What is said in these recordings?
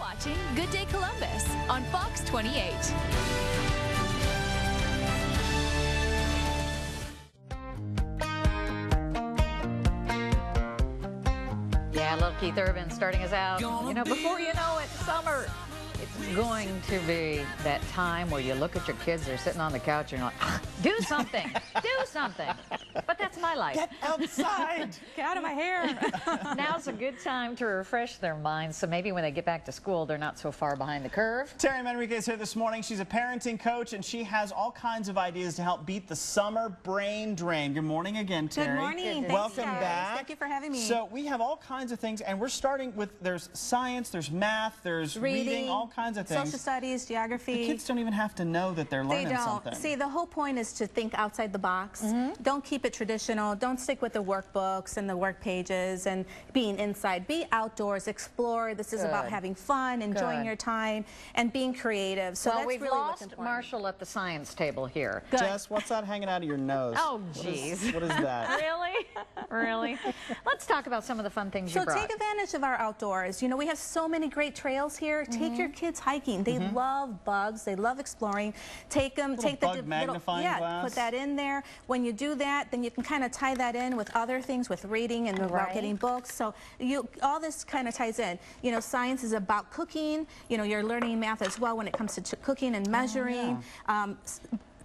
watching Good Day Columbus on Fox 28. Yeah, little Keith Urban starting us out. You know, before you know it, summer. It's going to be that time where you look at your kids, they're sitting on the couch, and you're like, ah, do something, do something. But that's my life. Get outside. Get out of my hair. Now's a good time to refresh their minds, so maybe when they get back to school, they're not so far behind the curve. Terry Manrique is here this morning. She's a parenting coach, and she has all kinds of ideas to help beat the summer brain drain. Good morning again, Terry. Good morning. Thanks, Welcome guys. back. Thank you for having me. So we have all kinds of things, and we're starting with, there's science, there's math, there's reading, all kinds of things. Social studies, geography. The kids don't even have to know that they're learning something. See, the whole point is to think outside the box. Don't keep it traditional. Don't stick with the workbooks and the work pages and being inside. Be outdoors, explore. This is about having fun, enjoying your time, and being creative. So well, that's we've really what's lost important. Marshall at the science table here. Good. Jess, what's that hanging out of your nose? Oh, jeez. What is that? Really? Really? Let's talk about some of the fun things you brought. So take advantage of our outdoors. You know, we have so many great trails here. Take your kids hiking. They love bugs. They love exploring. Take them. Take the bug magnifying glass. Put that in there. When you do that, then you can kind of tie that in with other things, with reading and about getting books. So all this kind of ties in. You know, science is about cooking. You know, you're learning math as well when it comes to cooking and measuring.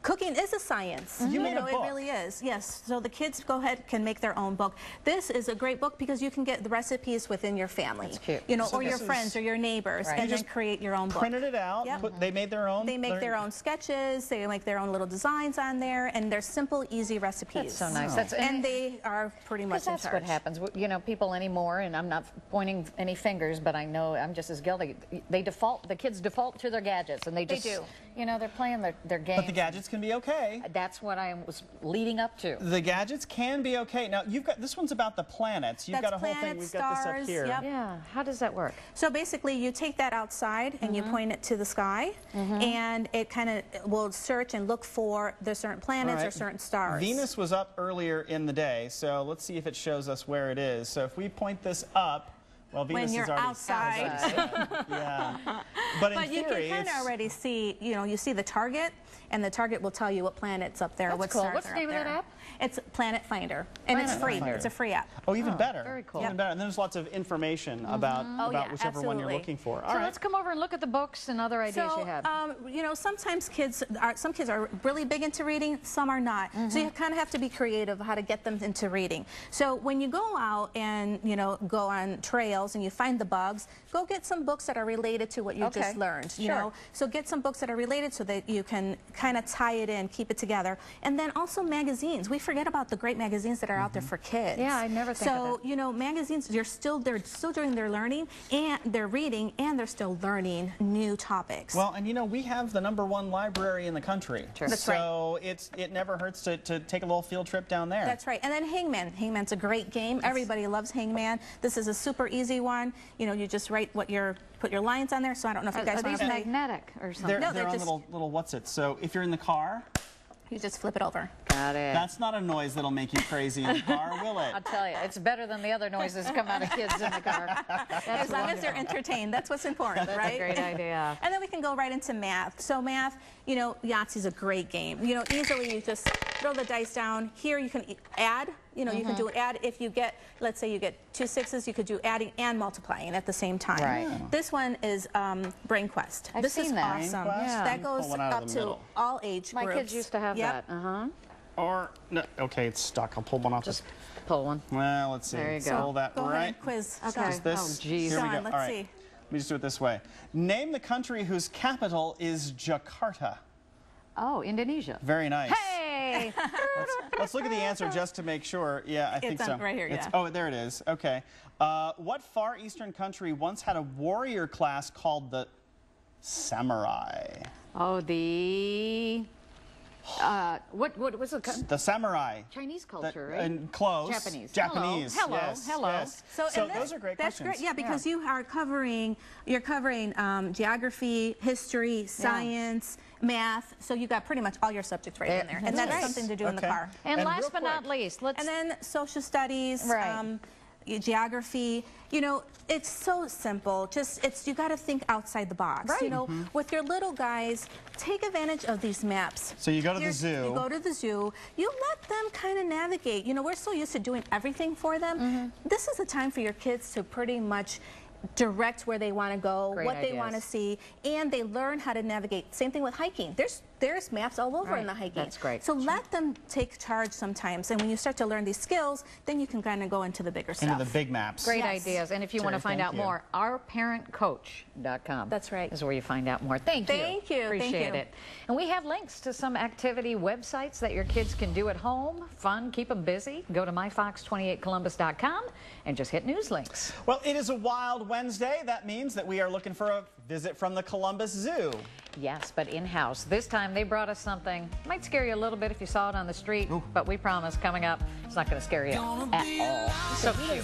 Cooking is a science. You made a book. It really is. Yes. So the kids can make their own book. This is a great book because you can get the recipes within your family. That's cute. You know, So or your friends or your neighbors, and then create your own book. Printed it out. Yep. They made their own. They make their own sketches. They make their own little designs on there, and they're simple, easy recipes. That's so nice. And they are pretty much in that's charge. what happens. You know, people anymore, and I'm not pointing any fingers, but I know I'm just as guilty. The kids default to their gadgets, and they just, you know, they're playing their games. But the gadgets can be okay. That's what I was leading up to. The gadgets can be okay. Now, you've got, this one's about the planets. You've got a whole thing. We've got this up here. Yep. Yeah. How does that work? So basically, you take that outside and you point it to the sky, and it kind of will search and look for the certain planets or certain stars. Venus was up earlier in the day, so let's see if it shows us where it is. So if we point this up, well, Venus is already outside. Yeah. But in you theory, can kind of already see, you know, you see the target, and the target will tell you what planet's up there, That's what cool. stars What's the are name up of that there. app? It's Planet Finder, and it's free. It's a free app. Oh, even better. Very cool. Even better. And there's lots of information about whichever one you're looking for. So let's come over and look at the books and other ideas you have. You know, sometimes some kids are really big into reading, some are not. So you kind of have to be creative how to get them into reading. So when you go out and, you know, go on trails and you find the bugs, go get some books that are related to what you just learned. You know, so get some books that are related so that you can kind of tie it in, keep it together. And then also magazines. We forget about the great magazines that are out there for kids. Yeah, I never think of that. So, you know, magazines, they're still doing their learning, and they're reading, and they're still learning new topics. Well, and you know, we have the #1 library in the country. That's so it never hurts to take a little field trip down there. That's right. And then Hangman. Hangman's a great game. Everybody loves Hangman. This is a super easy one. You know, you just write put your lines on there. So I don't know if you guys want to play. Magnetic or something? They're on just little what's-it. So if you're in the car, you just flip it over. Got it. That's not a noise that'll make you crazy in the car, will it? I'll tell you, it's better than the other noises that come out of kids in the car. As long as they're entertained, that's what's important, That's right? a great idea. And then we can go right into math. So math, you know, Yahtzee's a great game. You know, easily you just throw the dice down. Here you can add. You know, you can do an add. If you get, let's say you get 2 6s, you could do adding and multiplying at the same time. Right. This one is Brain Quest. I've this seen is that. awesome. Yeah. That goes up to all age My groups. kids used to have that. Or, no, okay, it's stuck. I'll pull one off. Just pull one. Well, let's see. There you Let's go. pull that Go ahead right. and quiz. Okay. Is this? Oh, geez. Here we go. Sean, let's All right. see. Let me just do it this way. Name the country whose capital is Jakarta. Oh, Indonesia. Very nice. Hey! Let's look at the answer just to make sure. Yeah, I think so. It's right here, yeah. Oh, there it is. Okay. What Far Eastern country once had a warrior class called the samurai? Oh, what was it? The samurai. Chinese culture, right? And close. Japanese. Japanese. Hello. Yes, Hello. yes. So those are great that's questions. great, yeah, because you're covering geography, history, science, math. So you got pretty much all your subjects right in there, and that's something to do in the car. And And last real but not quick, least, let's. And then social studies. Right. geography. You know, it's so simple. You got to think outside the box. Right. You know, with your little guys, take advantage of these maps. So you go to the zoo. You go to the zoo. You let them kind of navigate. You know, we're so used to doing everything for them. This is the time for your kids to pretty much direct where they want to go, Great what ideas. they want to see, and they learn how to navigate. Same thing with hiking. There's maps all over in the hiking. That's great. So let them take charge sometimes, and when you start to learn these skills, then you can kind of go into the bigger stuff. Into the big maps. Great Yes. ideas. And if you want to Terry, find thank out you. more, ourparentcoach.com. That's right. Is where you find out more. Thank you. Thank you. Appreciate Thank you. it. And we have links to some activity websites that your kids can do at home. Fun, keep them busy. Go to myfox28columbus.com and just hit news links. Well, it is a wild Wednesday. That means that we are looking for a visit from the Columbus Zoo. Yes, but in-house. This time they brought us something. Might scare you a little bit if you saw it on the street, but we promise coming up, it's not going to scare you at all. So cute.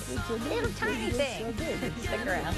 Little tiny thing. Stick around.